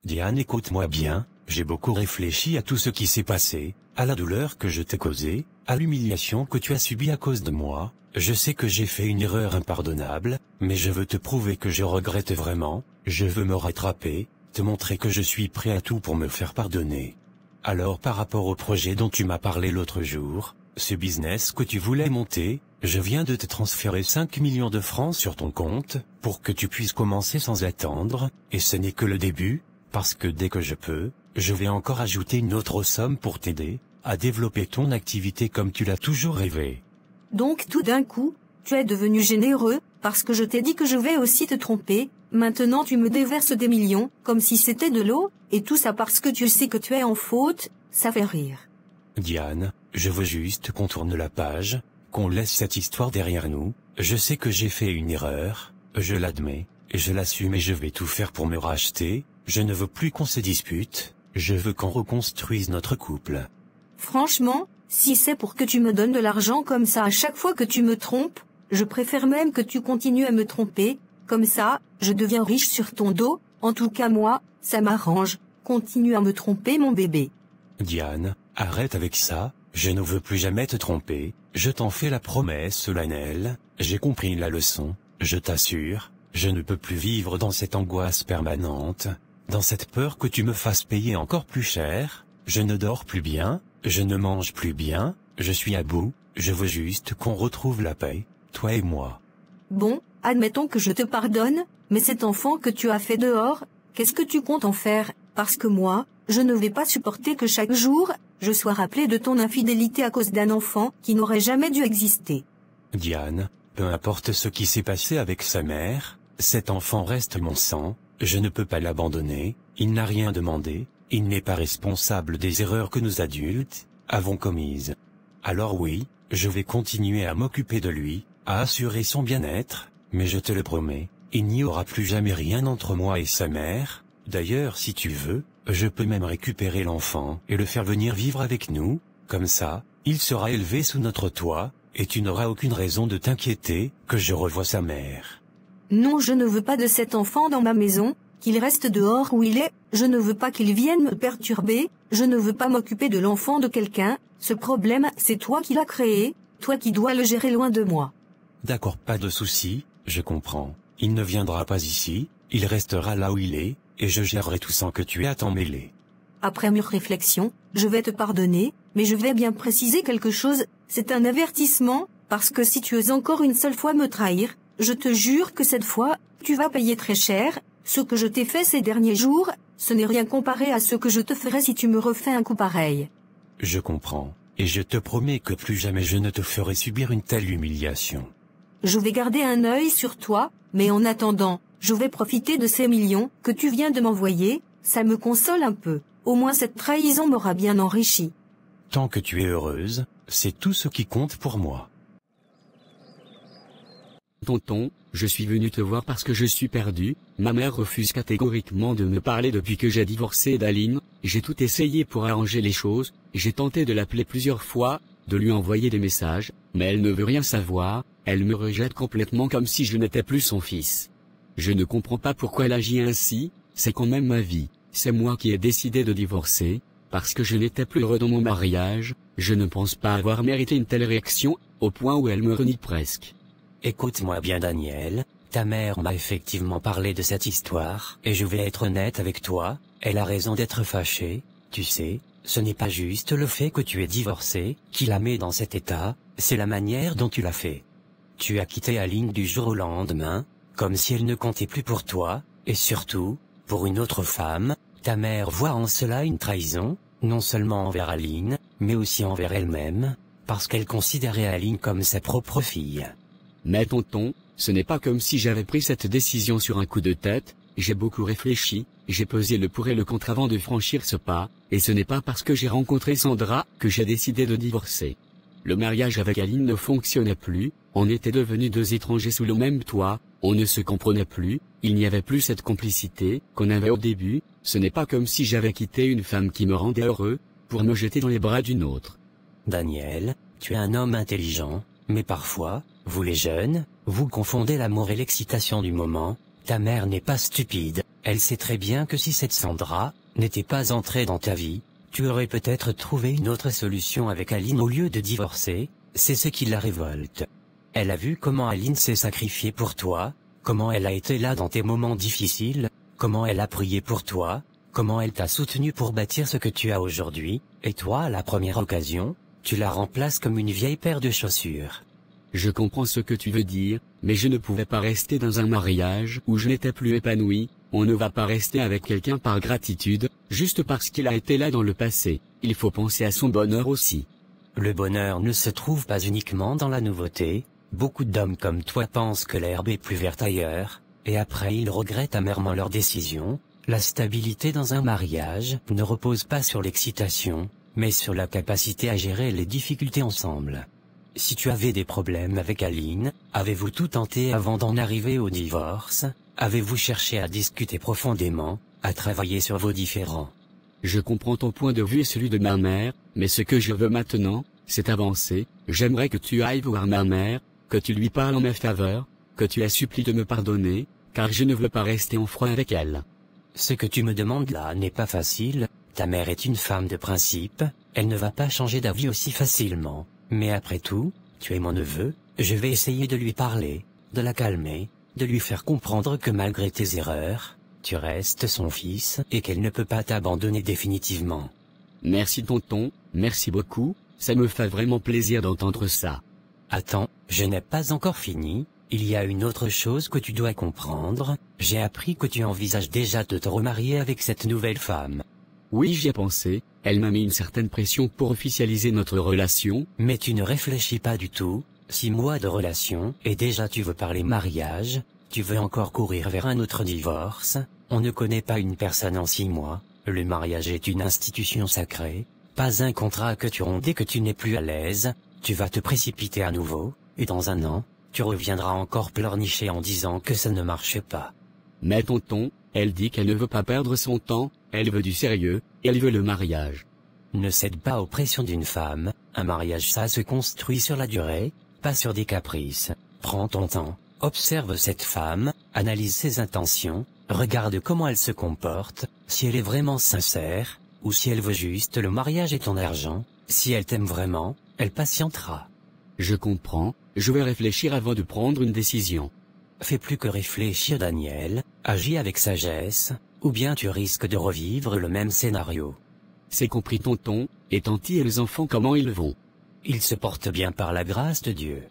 Diane, écoute-moi bien, j'ai beaucoup réfléchi à tout ce qui s'est passé, à la douleur que je t'ai causée, à l'humiliation que tu as subie à cause de moi. Je sais que j'ai fait une erreur impardonnable, mais je veux te prouver que je regrette vraiment, je veux me rattraper, te montrer que je suis prêt à tout pour me faire pardonner. Alors par rapport au projet dont tu m'as parlé l'autre jour, ce business que tu voulais monter, je viens de te transférer 5 millions de francs sur ton compte, pour que tu puisses commencer sans attendre, et ce n'est que le début, parce que dès que je peux, je vais encore ajouter une autre somme pour t'aider à développer ton activité comme tu l'as toujours rêvé. Donc tout d'un coup, tu es devenu généreux, parce que je t'ai dit que je vais aussi te tromper, maintenant tu me déverses des millions, comme si c'était de l'eau, et tout ça parce que tu sais que tu es en faute, ça fait rire. Diane, je veux juste qu'on tourne la page, qu'on laisse cette histoire derrière nous, je sais que j'ai fait une erreur, je l'admets, je l'assume et je vais tout faire pour me racheter, je ne veux plus qu'on se dispute, je veux qu'on reconstruise notre couple. Franchement, si c'est pour que tu me donnes de l'argent comme ça à chaque fois que tu me trompes, je préfère même que tu continues à me tromper, comme ça, je deviens riche sur ton dos, en tout cas moi, ça m'arrange, continue à me tromper mon bébé. Diane, arrête avec ça, je ne veux plus jamais te tromper, je t'en fais la promesse solennelle, j'ai compris la leçon, je t'assure, je ne peux plus vivre dans cette angoisse permanente, dans cette peur que tu me fasses payer encore plus cher, je ne dors plus bien, je ne mange plus bien, je suis à bout, je veux juste qu'on retrouve la paix, toi et moi. Bon, admettons que je te pardonne, mais cet enfant que tu as fait dehors, qu'est-ce que tu comptes en faire? Parce que moi, je ne vais pas supporter que chaque jour, je sois rappelé de ton infidélité à cause d'un enfant qui n'aurait jamais dû exister. Diane, peu importe ce qui s'est passé avec sa mère, cet enfant reste mon sang, je ne peux pas l'abandonner, il n'a rien demandé, il n'est pas responsable des erreurs que nous adultes avons commises. Alors oui, je vais continuer à m'occuper de lui, à assurer son bien-être, mais je te le promets, il n'y aura plus jamais rien entre moi et sa mère. D'ailleurs, si tu veux, je peux même récupérer l'enfant et le faire venir vivre avec nous, comme ça, il sera élevé sous notre toit, et tu n'auras aucune raison de t'inquiéter que je revoie sa mère. Non, je ne veux pas de cet enfant dans ma maison, qu'il reste dehors où il est, je ne veux pas qu'il vienne me perturber, je ne veux pas m'occuper de l'enfant de quelqu'un, ce problème, c'est toi qui l'as créé, toi qui dois le gérer loin de moi. D'accord, pas de souci, je comprends, il ne viendra pas ici, il restera là où il est, et je gérerai tout sans que tu aies à t'en mêler. Après mûre réflexion, je vais te pardonner, mais je vais bien préciser quelque chose, c'est un avertissement, parce que si tu oses encore une seule fois me trahir, je te jure que cette fois, tu vas payer très cher, ce que je t'ai fait ces derniers jours, ce n'est rien comparé à ce que je te ferai si tu me refais un coup pareil. Je comprends, et je te promets que plus jamais je ne te ferai subir une telle humiliation. Je vais garder un œil sur toi, mais en attendant, je vais profiter de ces millions que tu viens de m'envoyer, ça me console un peu, au moins cette trahison m'aura bien enrichi. Tant que tu es heureuse, c'est tout ce qui compte pour moi. Tonton, je suis venu te voir parce que je suis perdu, ma mère refuse catégoriquement de me parler depuis que j'ai divorcé d'Aline, j'ai tout essayé pour arranger les choses, j'ai tenté de l'appeler plusieurs fois, de lui envoyer des messages, mais elle ne veut rien savoir, elle me rejette complètement comme si je n'étais plus son fils. Je ne comprends pas pourquoi elle agit ainsi, c'est quand même ma vie, c'est moi qui ai décidé de divorcer, parce que je n'étais plus heureux dans mon mariage, je ne pense pas avoir mérité une telle réaction, au point où elle me renie presque. Écoute-moi bien Daniel, ta mère m'a effectivement parlé de cette histoire, et je vais être honnête avec toi, elle a raison d'être fâchée, tu sais, ce n'est pas juste le fait que tu aies divorcé, qui la met dans cet état, c'est la manière dont tu l'as fait. Tu as quitté Aline du jour au lendemain, comme si elle ne comptait plus pour toi, et surtout, pour une autre femme, ta mère voit en cela une trahison, non seulement envers Aline, mais aussi envers elle-même, parce qu'elle considérait Aline comme sa propre fille. Mais tonton, ce n'est pas comme si j'avais pris cette décision sur un coup de tête, j'ai beaucoup réfléchi, j'ai pesé le pour et le contre avant de franchir ce pas, et ce n'est pas parce que j'ai rencontré Sandra que j'ai décidé de divorcer. Le mariage avec Aline ne fonctionnait plus, on était devenus deux étrangers sous le même toit, on ne se comprenait plus, il n'y avait plus cette complicité qu'on avait au début, ce n'est pas comme si j'avais quitté une femme qui me rendait heureux, pour me jeter dans les bras d'une autre. Daniel, tu es un homme intelligent, mais parfois, vous les jeunes, vous confondez l'amour et l'excitation du moment, ta mère n'est pas stupide, Elle sait très bien que si cette Sandra n'était pas entrée dans ta vie, tu aurais peut-être trouvé une autre solution avec Aline au lieu de divorcer, c'est ce qui la révolte. Elle a vu comment Aline s'est sacrifiée pour toi, comment elle a été là dans tes moments difficiles, comment elle a prié pour toi, comment elle t'a soutenu pour bâtir ce que tu as aujourd'hui, et toi à la première occasion, tu la remplaces comme une vieille paire de chaussures. Je comprends ce que tu veux dire, mais je ne pouvais pas rester dans un mariage où je n'étais plus épanoui. On ne va pas rester avec quelqu'un par gratitude, juste parce qu'il a été là dans le passé. Il faut penser à son bonheur aussi. Le bonheur ne se trouve pas uniquement dans la nouveauté. Beaucoup d'hommes comme toi pensent que l'herbe est plus verte ailleurs, et après ils regrettent amèrement leur décision. La stabilité dans un mariage ne repose pas sur l'excitation, mais sur la capacité à gérer les difficultés ensemble. Si tu avais des problèmes avec Aline, avez-vous tout tenté avant d'en arriver au divorce? Avez-vous cherché à discuter profondément, à travailler sur vos différends? Je comprends ton point de vue et celui de ma mère, mais ce que je veux maintenant, c'est avancer. J'aimerais que tu ailles voir ma mère, que tu lui parles en ma faveur, que tu la supplies de me pardonner, car je ne veux pas rester en froid avec elle. Ce que tu me demandes là n'est pas facile, ta mère est une femme de principe, elle ne va pas changer d'avis aussi facilement. Mais après tout, tu es mon neveu, je vais essayer de lui parler, de la calmer, de lui faire comprendre que malgré tes erreurs, tu restes son fils et qu'elle ne peut pas t'abandonner définitivement. Merci tonton, merci beaucoup, ça me fait vraiment plaisir d'entendre ça. Attends, je n'ai pas encore fini, il y a une autre chose que tu dois comprendre, j'ai appris que tu envisages déjà de te remarier avec cette nouvelle femme. Oui, j'y ai pensé, elle m'a mis une certaine pression pour officialiser notre relation. Mais tu ne réfléchis pas du tout, 6 mois de relation, et déjà tu veux parler mariage, tu veux encore courir vers un autre divorce, on ne connaît pas une personne en 6 mois, le mariage est une institution sacrée, pas un contrat que tu romps dès que tu n'es plus à l'aise, tu vas te précipiter à nouveau, et dans 1 an, tu reviendras encore pleurnicher en disant que ça ne marche pas. Mais tonton, elle dit qu'elle ne veut pas perdre son temps, elle veut du sérieux, et elle veut le mariage. Ne cède pas aux pressions d'une femme, un mariage ça se construit sur la durée, pas sur des caprices. Prends ton temps, observe cette femme, analyse ses intentions, regarde comment elle se comporte, si elle est vraiment sincère, ou si elle veut juste le mariage et ton argent, si elle t'aime vraiment, elle patientera. Je comprends, je vais réfléchir avant de prendre une décision. Fais plus que réfléchir Daniel, agis avec sagesse, ou bien tu risques de revivre le même scénario. C'est compris tonton, et tanti et les enfants comment ils vont? Ils se portent bien par la grâce de Dieu.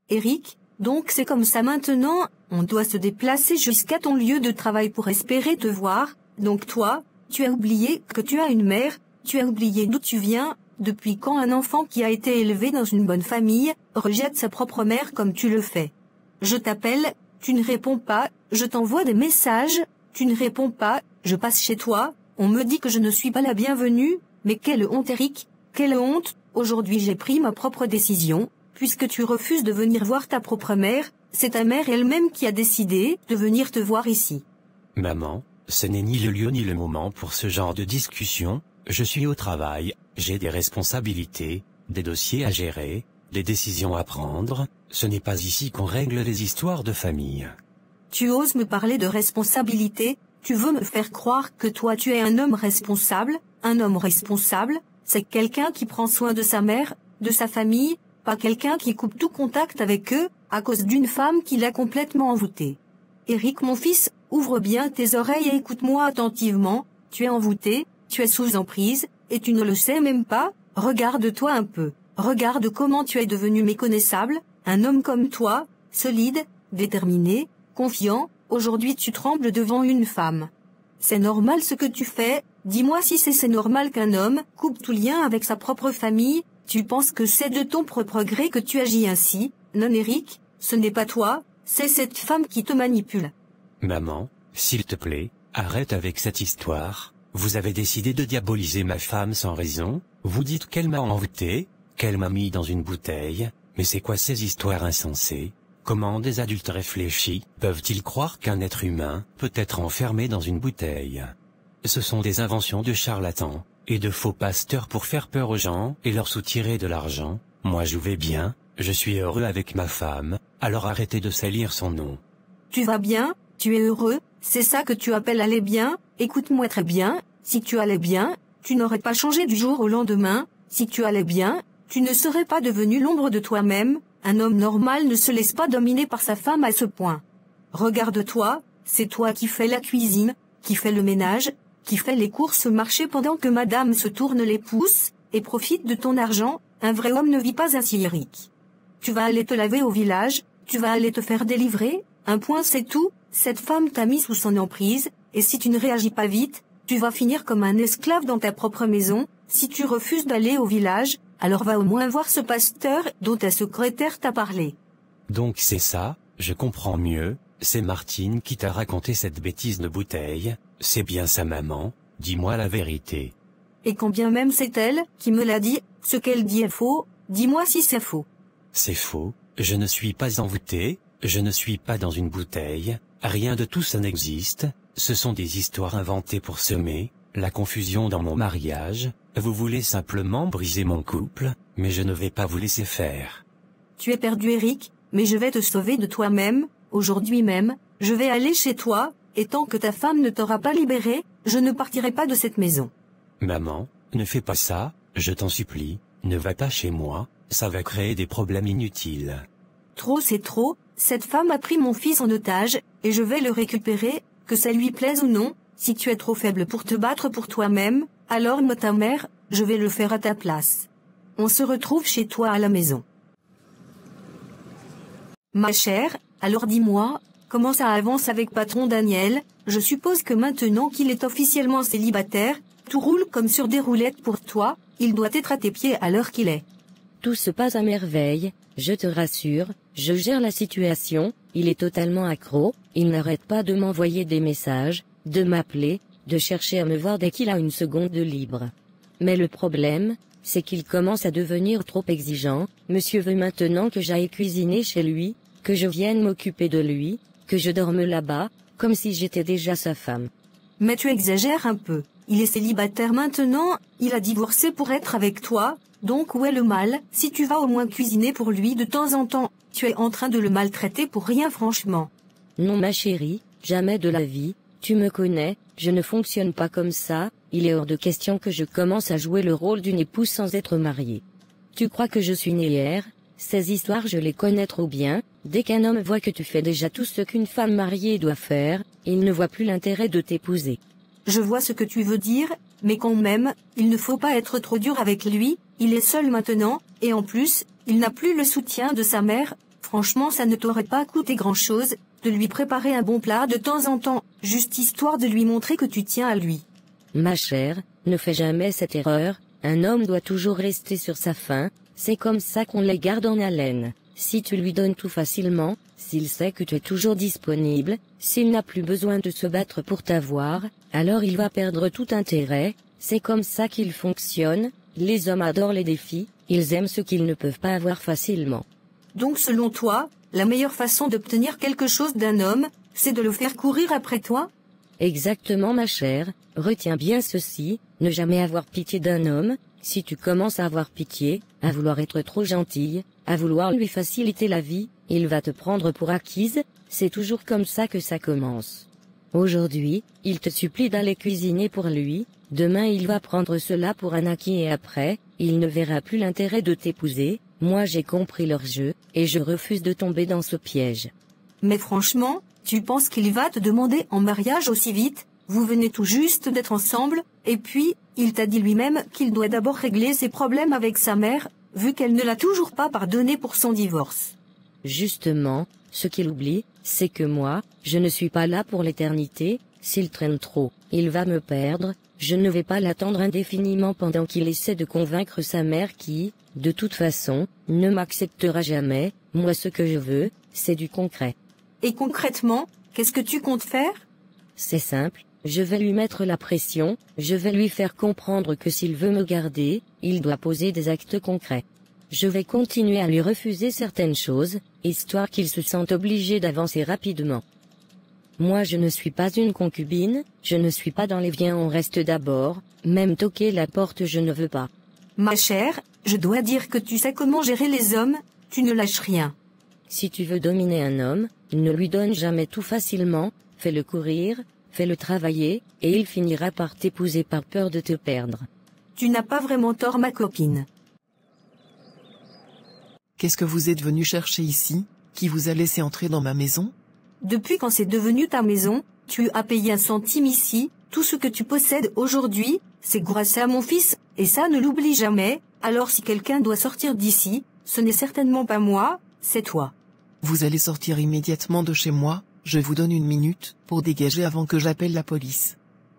Eric, donc c'est comme ça maintenant, on doit se déplacer jusqu'à ton lieu de travail pour espérer te voir, donc toi, tu as oublié que tu as une mère, tu as oublié d'où tu viens, depuis quand un enfant qui a été élevé dans une bonne famille, rejette sa propre mère comme tu le fais. Je t'appelle, tu ne réponds pas, je t'envoie des messages, tu ne réponds pas, je passe chez toi, on me dit que je ne suis pas la bienvenue, mais quelle honte Eric, quelle honte, aujourd'hui j'ai pris ma propre décision, puisque tu refuses de venir voir ta propre mère, c'est ta mère elle-même qui a décidé de venir te voir ici. Maman, ce n'est ni le lieu ni le moment pour ce genre de discussion, je suis au travail, j'ai des responsabilités, des dossiers à gérer, des décisions à prendre, ce n'est pas ici qu'on règle les histoires de famille. Tu oses me parler de responsabilité, tu veux me faire croire que toi tu es un homme responsable, c'est quelqu'un qui prend soin de sa mère, de sa famille, pas quelqu'un qui coupe tout contact avec eux, à cause d'une femme qui l'a complètement envoûté. Eric mon fils, ouvre bien tes oreilles et écoute-moi attentivement, tu es envoûté, tu es sous emprise, et tu ne le sais même pas, regarde-toi un peu, regarde comment tu es devenu méconnaissable, un homme comme toi, solide, déterminé, confiant, aujourd'hui tu trembles devant une femme. C'est normal ce que tu fais, dis-moi si c'est normal qu'un homme coupe tout lien avec sa propre famille, tu penses que c'est de ton propre gré que tu agis ainsi, non Eric, ce n'est pas toi, c'est cette femme qui te manipule. Maman, s'il te plaît, arrête avec cette histoire, vous avez décidé de diaboliser ma femme sans raison, vous dites qu'elle m'a envoûté, qu'elle m'a mis dans une bouteille, mais c'est quoi ces histoires insensées? Comment des adultes réfléchis peuvent-ils croire qu'un être humain peut être enfermé dans une bouteille? Ce sont des inventions de charlatans, et de faux pasteurs pour faire peur aux gens et leur soutirer de l'argent. Moi je vais bien, je suis heureux avec ma femme, alors arrêtez de salir son nom. Tu vas bien, Tu es heureux, c'est ça que tu appelles aller bien? Écoute-moi très bien, si tu allais bien, tu n'aurais pas changé du jour au lendemain, si tu allais bien, tu ne serais pas devenu l'ombre de toi-même, un homme normal ne se laisse pas dominer par sa femme à ce point. Regarde-toi, c'est toi qui fais la cuisine, qui fais le ménage, qui fais les courses au marché pendant que madame se tourne les pouces, et profite de ton argent, un vrai homme ne vit pas ainsi Eric. Tu vas aller te laver au village, tu vas aller te faire délivrer, un point c'est tout, cette femme t'a mis sous son emprise, et si tu ne réagis pas vite, tu vas finir comme un esclave dans ta propre maison, si tu refuses d'aller au village, alors va au moins voir ce pasteur dont ta secrétaire t'a parlé. Donc c'est ça, je comprends mieux, c'est Martine qui t'a raconté cette bêtise de bouteille, c'est bien sa maman, dis-moi la vérité. Et quand bien même c'est elle qui me l'a dit, ce qu'elle dit est faux, dis-moi si c'est faux. C'est faux, je ne suis pas envoûté, je ne suis pas dans une bouteille, rien de tout ça n'existe, ce sont des histoires inventées pour semer la confusion dans mon mariage, vous voulez simplement briser mon couple, mais je ne vais pas vous laisser faire. Tu es perdu Eric, mais je vais te sauver de toi-même, aujourd'hui même, je vais aller chez toi, et tant que ta femme ne t'aura pas libéré, je ne partirai pas de cette maison. Maman, ne fais pas ça, je t'en supplie, ne va pas chez moi, ça va créer des problèmes inutiles. Trop c'est trop, cette femme a pris mon fils en otage, et je vais le récupérer, que ça lui plaise ou non, si tu es trop faible pour te battre pour toi-même, alors moi ta mère, je vais le faire à ta place. On se retrouve chez toi à la maison. Ma chère, alors dis-moi, comment ça avance avec patron Daniel? Je suppose que maintenant qu'il est officiellement célibataire, tout roule comme sur des roulettes pour toi, il doit être à tes pieds à l'heure qu'il est. Tout se passe à merveille, je te rassure, je gère la situation, il est totalement accro, il n'arrête pas de m'envoyer des messages, de m'appeler, de chercher à me voir dès qu'il a une seconde de libre. Mais le problème, c'est qu'il commence à devenir trop exigeant, monsieur veut maintenant que j'aille cuisiner chez lui, que je vienne m'occuper de lui, que je dorme là-bas, comme si j'étais déjà sa femme. Mais tu exagères un peu, il est célibataire maintenant, il a divorcé pour être avec toi, donc où est le mal, si tu vas au moins cuisiner pour lui de temps en temps, tu es en train de le maltraiter pour rien franchement. Non ma chérie, jamais de la vie, tu me connais, je ne fonctionne pas comme ça, il est hors de question que je commence à jouer le rôle d'une épouse sans être mariée. Tu crois que je suis née hier? Ces histoires je les connais trop bien, dès qu'un homme voit que tu fais déjà tout ce qu'une femme mariée doit faire, il ne voit plus l'intérêt de t'épouser. Je vois ce que tu veux dire, mais quand même, il ne faut pas être trop dur avec lui, il est seul maintenant, et en plus, il n'a plus le soutien de sa mère, franchement ça ne t'aurait pas coûté grand-chose, de lui préparer un bon plat de temps en temps, juste histoire de lui montrer que tu tiens à lui. Ma chère, ne fais jamais cette erreur, un homme doit toujours rester sur sa faim, c'est comme ça qu'on les garde en haleine. Si tu lui donnes tout facilement, s'il sait que tu es toujours disponible, s'il n'a plus besoin de se battre pour t'avoir, alors il va perdre tout intérêt, c'est comme ça qu'il fonctionne, les hommes adorent les défis, ils aiment ce qu'ils ne peuvent pas avoir facilement. Donc selon toi, la meilleure façon d'obtenir quelque chose d'un homme, c'est de le faire courir après toi? Exactement ma chère, retiens bien ceci, ne jamais avoir pitié d'un homme, si tu commences à avoir pitié, à vouloir être trop gentille, à vouloir lui faciliter la vie, il va te prendre pour acquise, c'est toujours comme ça que ça commence. Aujourd'hui, il te supplie d'aller cuisiner pour lui, demain il va prendre cela pour un acquis et après, il ne verra plus l'intérêt de t'épouser, moi j'ai compris leur jeu, et je refuse de tomber dans ce piège. Mais franchement, tu penses qu'il va te demander en mariage aussi vite? Vous venez tout juste d'être ensemble, et puis, il t'a dit lui-même qu'il doit d'abord régler ses problèmes avec sa mère, vu qu'elle ne l'a toujours pas pardonné pour son divorce. Justement, ce qu'il oublie, c'est que moi, je ne suis pas là pour l'éternité, s'il traîne trop, il va me perdre, je ne vais pas l'attendre indéfiniment pendant qu'il essaie de convaincre sa mère qui, de toute façon, ne m'acceptera jamais, moi ce que je veux, c'est du concret. Et concrètement, qu'est-ce que tu comptes faire? C'est simple, je vais lui mettre la pression, je vais lui faire comprendre que s'il veut me garder, il doit poser des actes concrets. Je vais continuer à lui refuser certaines choses, histoire qu'il se sente obligé d'avancer rapidement. Moi je ne suis pas une concubine, je ne suis pas dans les viens on reste d'abord, même toquer la porte je ne veux pas. Ma chère, je dois dire que tu sais comment gérer les hommes, tu ne lâches rien. Si tu veux dominer un homme, ne lui donne jamais tout facilement, fais-le courir, fais-le travailler, et il finira par t'épouser par peur de te perdre. Tu n'as pas vraiment tort, ma copine. Qu'est-ce que vous êtes venu chercher ici? Qui vous a laissé entrer dans ma maison? Depuis quand c'est devenu ta maison, tu as payé 1 centime ici, tout ce que tu possèdes aujourd'hui, c'est grâce à mon fils, et ça ne l'oublie jamais, alors si quelqu'un doit sortir d'ici, ce n'est certainement pas moi, c'est toi. Vous allez sortir immédiatement de chez moi, je vous donne 1 minute, pour dégager avant que j'appelle la police.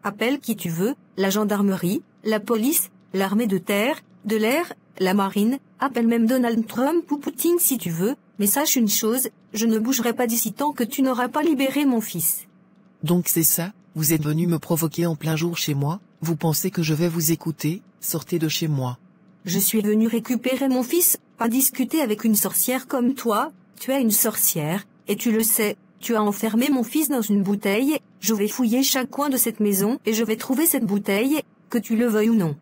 Appelle qui tu veux, la gendarmerie, la police, l'armée de terre, de l'air, la marine, appelle même Donald Trump ou Poutine si tu veux, mais sache une chose, je ne bougerai pas d'ici tant que tu n'auras pas libéré mon fils. Donc c'est ça, vous êtes venu me provoquer en plein jour chez moi, vous pensez que je vais vous écouter, sortez de chez moi. Je suis venu récupérer mon fils, pas discuter avec une sorcière comme toi, tu es une sorcière, et tu le sais, tu as enfermé mon fils dans une bouteille, je vais fouiller chaque coin de cette maison et je vais trouver cette bouteille, que tu le veuilles ou non.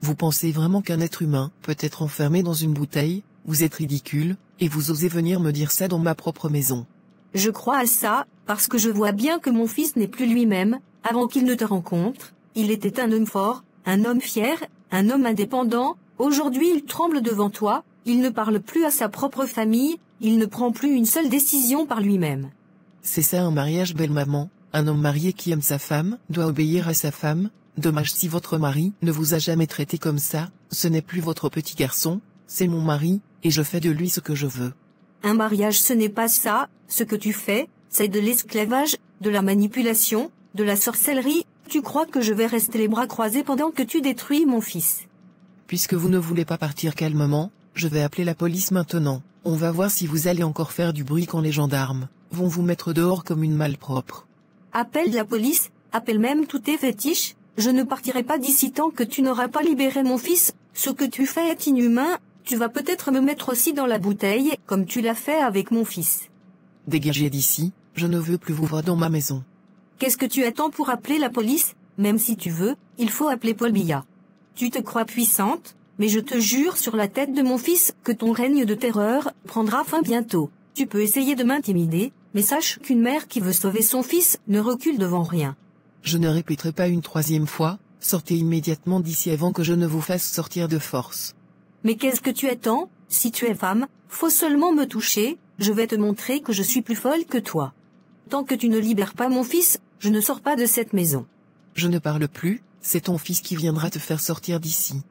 Vous pensez vraiment qu'un être humain peut être enfermé dans une bouteille? Vous êtes ridicule, et vous osez venir me dire ça dans ma propre maison. Je crois à ça, parce que je vois bien que mon fils n'est plus lui-même, avant qu'il ne te rencontre, il était un homme fort, un homme fier, un homme indépendant, aujourd'hui il tremble devant toi, il ne parle plus à sa propre famille, il ne prend plus une seule décision par lui-même. C'est ça un mariage, belle maman, un homme marié qui aime sa femme, doit obéir à sa femme. Dommage si votre mari ne vous a jamais traité comme ça, ce n'est plus votre petit garçon, c'est mon mari, et je fais de lui ce que je veux. Un mariage ce n'est pas ça, ce que tu fais, c'est de l'esclavage, de la manipulation, de la sorcellerie, tu crois que je vais rester les bras croisés pendant que tu détruis mon fils? Puisque vous ne voulez pas partir calmement, je vais appeler la police maintenant, on va voir si vous allez encore faire du bruit quand les gendarmes vont vous mettre dehors comme une malpropre. Appelle la police, appelle même tous tes fétiches, je ne partirai pas d'ici tant que tu n'auras pas libéré mon fils, ce que tu fais est inhumain, tu vas peut-être me mettre aussi dans la bouteille, comme tu l'as fait avec mon fils. Dégagez d'ici, je ne veux plus vous voir dans ma maison. Qu'est-ce que tu attends pour appeler la police? Même si tu veux, il faut appeler Paul Biya. Tu te crois puissante, mais je te jure sur la tête de mon fils que ton règne de terreur prendra fin bientôt. Tu peux essayer de m'intimider, mais sache qu'une mère qui veut sauver son fils ne recule devant rien. Je ne répéterai pas une 3e fois, sortez immédiatement d'ici avant que je ne vous fasse sortir de force. Mais qu'est-ce que tu attends? Si tu es femme, faut seulement me toucher, je vais te montrer que je suis plus folle que toi. Tant que tu ne libères pas mon fils, je ne sors pas de cette maison. Je ne parle plus, c'est ton fils qui viendra te faire sortir d'ici.